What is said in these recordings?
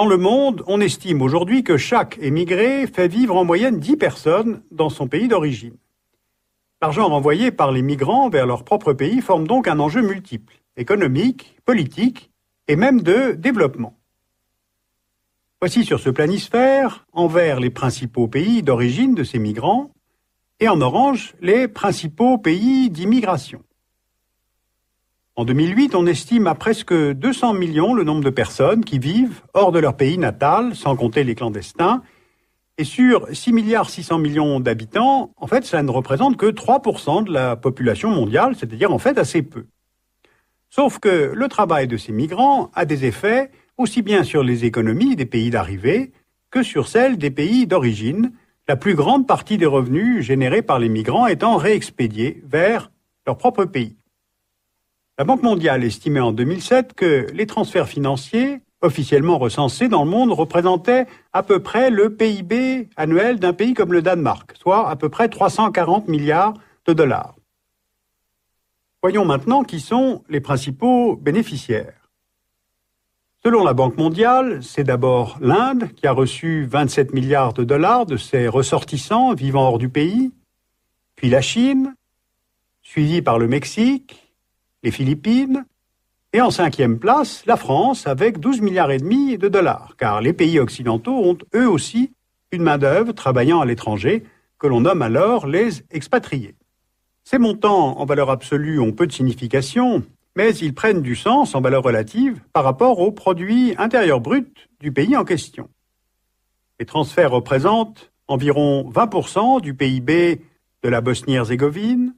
Dans le monde, on estime aujourd'hui que chaque émigré fait vivre en moyenne 10 personnes dans son pays d'origine. L'argent renvoyé par les migrants vers leur propre pays forme donc un enjeu multiple, économique, politique et même de développement. Voici sur ce planisphère, en vert les principaux pays d'origine de ces migrants et en orange les principaux pays d'immigration. En 2008, on estime à presque 200 millions le nombre de personnes qui vivent hors de leur pays natal, sans compter les clandestins. Et sur 6,6 milliards d'habitants, en fait, ça ne représente que 3% de la population mondiale, c'est-à-dire en fait assez peu. Sauf que le travail de ces migrants a des effets aussi bien sur les économies des pays d'arrivée que sur celles des pays d'origine, la plus grande partie des revenus générés par les migrants étant réexpédiés vers leur propre pays. La Banque mondiale estimait en 2007 que les transferts financiers officiellement recensés dans le monde représentaient à peu près le PIB annuel d'un pays comme le Danemark, soit à peu près 340 milliards de dollars. Voyons maintenant qui sont les principaux bénéficiaires. Selon la Banque mondiale, c'est d'abord l'Inde qui a reçu 27 milliards de dollars de ses ressortissants vivant hors du pays, puis la Chine, suivie par le Mexique, les Philippines, et en 5e place, la France avec 12,5 milliards de dollars, car les pays occidentaux ont eux aussi une main-d'œuvre travaillant à l'étranger, que l'on nomme alors les expatriés. Ces montants en valeur absolue ont peu de signification, mais ils prennent du sens en valeur relative par rapport au produit intérieur brut du pays en question. Les transferts représentent environ 20% du PIB de la Bosnie-Herzégovine,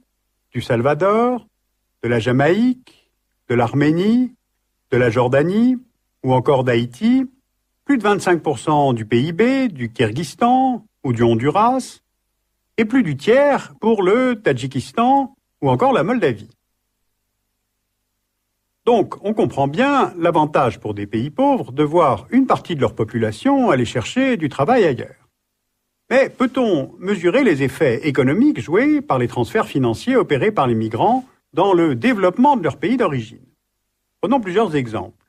du Salvador, de la Jamaïque, de l'Arménie, de la Jordanie ou encore d'Haïti, plus de 25% du PIB du Kirghizistan ou du Honduras, et plus du tiers pour le Tadjikistan ou encore la Moldavie. Donc, on comprend bien l'avantage pour des pays pauvres de voir une partie de leur population aller chercher du travail ailleurs. Mais peut-on mesurer les effets économiques joués par les transferts financiers opérés par les migrants dans le développement de leur pays d'origine? Prenons plusieurs exemples.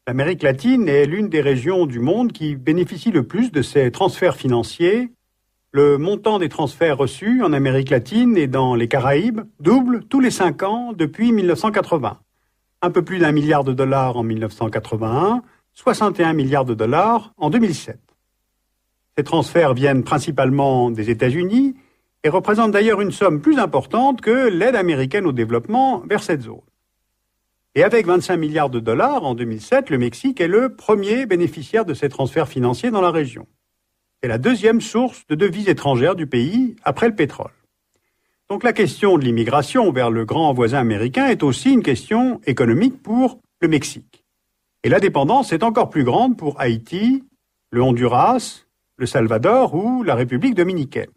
L'Amérique latine est l'une des régions du monde qui bénéficie le plus de ces transferts financiers. Le montant des transferts reçus en Amérique latine et dans les Caraïbes double tous les 5 ans depuis 1980. Un peu plus d'1 milliard de dollars en 1981, 61 milliards de dollars en 2007. Ces transferts viennent principalement des États-Unis et représentent d'ailleurs une somme plus importante que l'aide américaine au développement vers cette zone. Et avec 25 milliards de dollars en 2007, le Mexique est le premier bénéficiaire de ces transferts financiers dans la région. C'est la deuxième source de devises étrangères du pays après le pétrole. Donc la question de l'immigration vers le grand voisin américain est aussi une question économique pour le Mexique. Et la dépendance est encore plus grande pour Haïti, le Honduras, le Salvador ou la République dominicaine.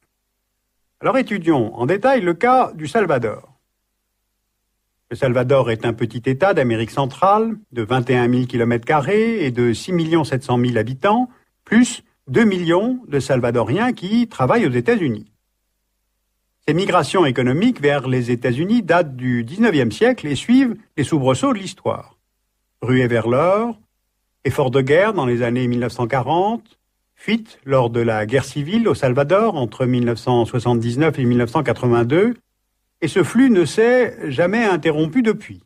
Alors étudions en détail le cas du Salvador. Le Salvador est un petit État d'Amérique centrale de 21 000 km² et de 6 700 000 habitants, plus 2 millions de Salvadoriens qui travaillent aux États-Unis. Ces migrations économiques vers les États-Unis datent du XIXe siècle et suivent les soubresauts de l'histoire. Ruée vers l'or, efforts de guerre dans les années 1940, fuite lors de la guerre civile au Salvador entre 1979 et 1982, et ce flux ne s'est jamais interrompu depuis.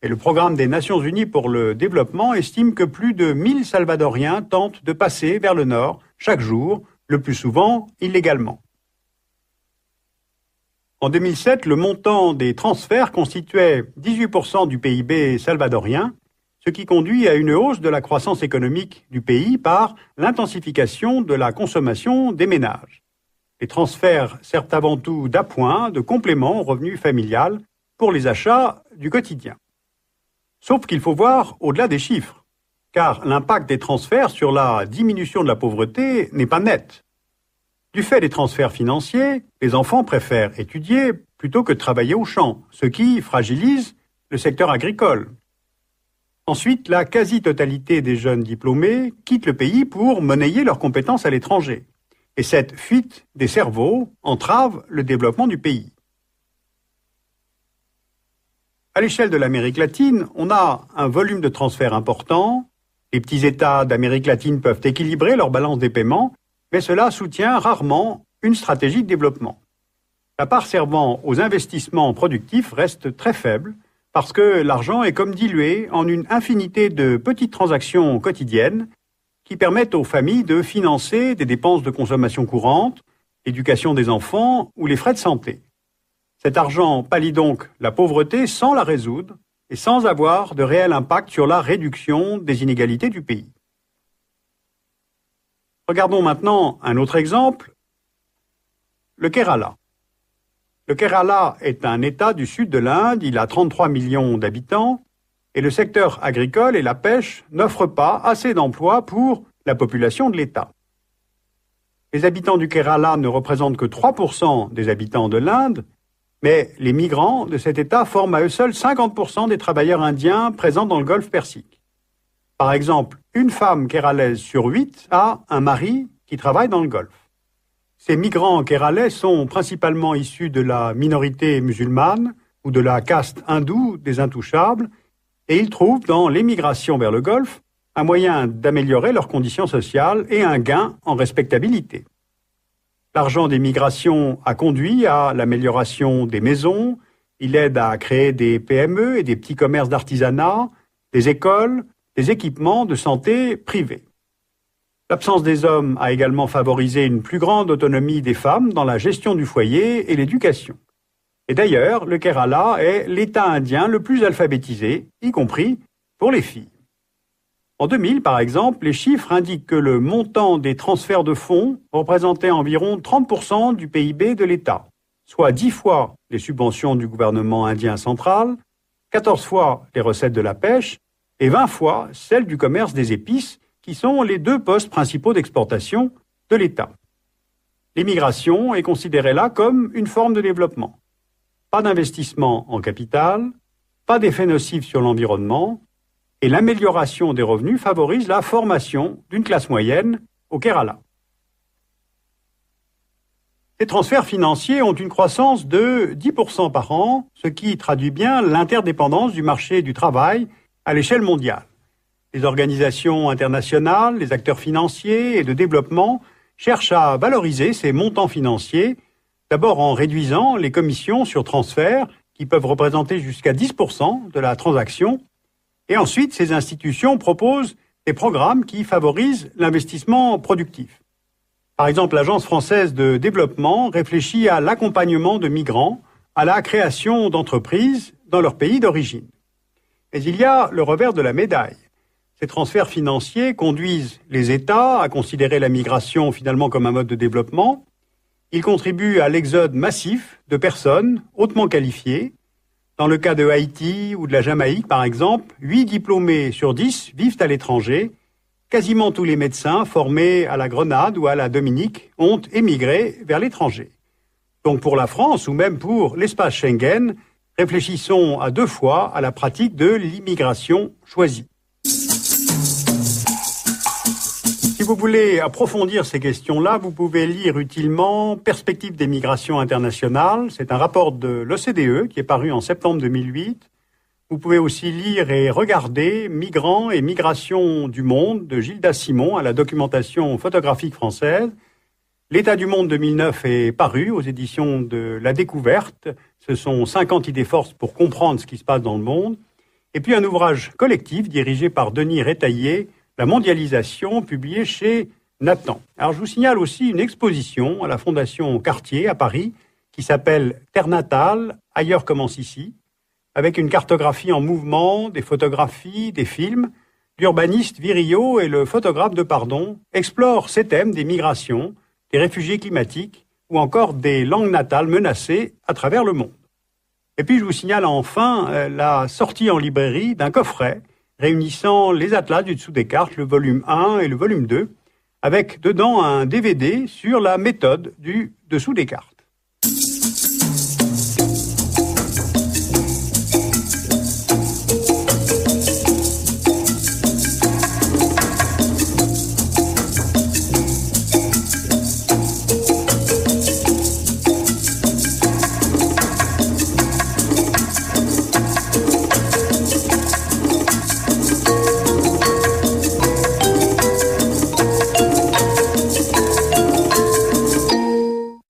Et le programme des Nations Unies pour le développement estime que plus de 1000 Salvadoriens tentent de passer vers le nord chaque jour, le plus souvent illégalement. En 2007, le montant des transferts constituait 18% du PIB salvadorien, ce qui conduit à une hausse de la croissance économique du pays par l'intensification de la consommation des ménages. Les transferts servent avant tout d'appoint, de complément au revenu familial pour les achats du quotidien. Sauf qu'il faut voir au-delà des chiffres, car l'impact des transferts sur la diminution de la pauvreté n'est pas net. Du fait des transferts financiers, les enfants préfèrent étudier plutôt que de travailler au champ, ce qui fragilise le secteur agricole. Ensuite, la quasi-totalité des jeunes diplômés quittent le pays pour monnayer leurs compétences à l'étranger. Et cette fuite des cerveaux entrave le développement du pays. À l'échelle de l'Amérique latine, on a un volume de transferts important, Les petits États d'Amérique latine peuvent équilibrer leur balance des paiements, mais cela soutient rarement une stratégie de développement. La part servant aux investissements productifs reste très faible parce que l'argent est comme dilué en une infinité de petites transactions quotidiennes qui permettent aux familles de financer des dépenses de consommation courante, l'éducation des enfants ou les frais de santé. Cet argent pallie donc la pauvreté sans la résoudre et sans avoir de réel impact sur la réduction des inégalités du pays. Regardons maintenant un autre exemple, le Kerala. Le Kerala est un État du sud de l'Inde, il a 33 millions d'habitants, et le secteur agricole et la pêche n'offrent pas assez d'emplois pour la population de l'État. Les habitants du Kerala ne représentent que 3% des habitants de l'Inde, mais les migrants de cet État forment à eux seuls 50% des travailleurs indiens présents dans le Golfe Persique. Par exemple, une femme kéralaise sur 8 a un mari qui travaille dans le Golfe. Ces migrants kéralais sont principalement issus de la minorité musulmane ou de la caste hindoue des intouchables, et ils trouvent dans l'émigration vers le Golfe un moyen d'améliorer leurs conditions sociales et un gain en respectabilité. L'argent des migrations a conduit à l'amélioration des maisons, il aide à créer des PME et des petits commerces d'artisanat, des écoles, des équipements de santé privés. L'absence des hommes a également favorisé une plus grande autonomie des femmes dans la gestion du foyer et l'éducation. Et d'ailleurs, le Kerala est l'État indien le plus alphabétisé, y compris pour les filles. En 2000, par exemple, les chiffres indiquent que le montant des transferts de fonds représentait environ 30% du PIB de l'État, soit 10 fois les subventions du gouvernement indien central, 14 fois les recettes de la pêche et 20 fois celles du commerce des épices, qui sont les deux postes principaux d'exportation de l'État. L'immigration est considérée là comme une forme de développement. Pas d'investissement en capital, pas d'effet nocif sur l'environnement, et l'amélioration des revenus favorise la formation d'une classe moyenne au Kerala. Ces transferts financiers ont une croissance de 10% par an, ce qui traduit bien l'interdépendance du marché du travail à l'échelle mondiale. Les organisations internationales, les acteurs financiers et de développement cherchent à valoriser ces montants financiers, d'abord en réduisant les commissions sur transfert qui peuvent représenter jusqu'à 10% de la transaction, et ensuite ces institutions proposent des programmes qui favorisent l'investissement productif. Par exemple, l'Agence française de développement réfléchit à l'accompagnement de migrants, à la création d'entreprises dans leur pays d'origine. Mais il y a le revers de la médaille. Ces transferts financiers conduisent les États à considérer la migration finalement comme un mode de développement. Ils contribuent à l'exode massif de personnes hautement qualifiées. Dans le cas de Haïti ou de la Jamaïque, par exemple, 8 diplômés sur 10 vivent à l'étranger. Quasiment tous les médecins formés à la Grenade ou à la Dominique ont émigré vers l'étranger. Donc pour la France ou même pour l'espace Schengen, réfléchissons à 2 fois à la pratique de l'immigration choisie. Si vous voulez approfondir ces questions-là, vous pouvez lire utilement Perspectives des migrations internationales. C'est un rapport de l'OCDE qui est paru en septembre 2008. Vous pouvez aussi lire et regarder Migrants et migrations du monde de Gilda Simon à la documentation photographique française. L'état du monde 2009 est paru aux éditions de La Découverte. Ce sont 50 idées forces pour comprendre ce qui se passe dans le monde. Et puis un ouvrage collectif dirigé par Denis Rétaillé, La mondialisation, publié chez Nathan. Alors je vous signale aussi une exposition à la Fondation Cartier à Paris qui s'appelle Terre natale, ailleurs commence ici, avec une cartographie en mouvement, des photographies, des films. L'urbaniste Virilio et le photographe Depardon explorent ces thèmes des migrations, des réfugiés climatiques ou encore des langues natales menacées à travers le monde. Et puis je vous signale enfin la sortie en librairie d'un coffret réunissant les atlas du dessous des cartes, le volume 1 et le volume 2, avec dedans un DVD sur la méthode du dessous des cartes.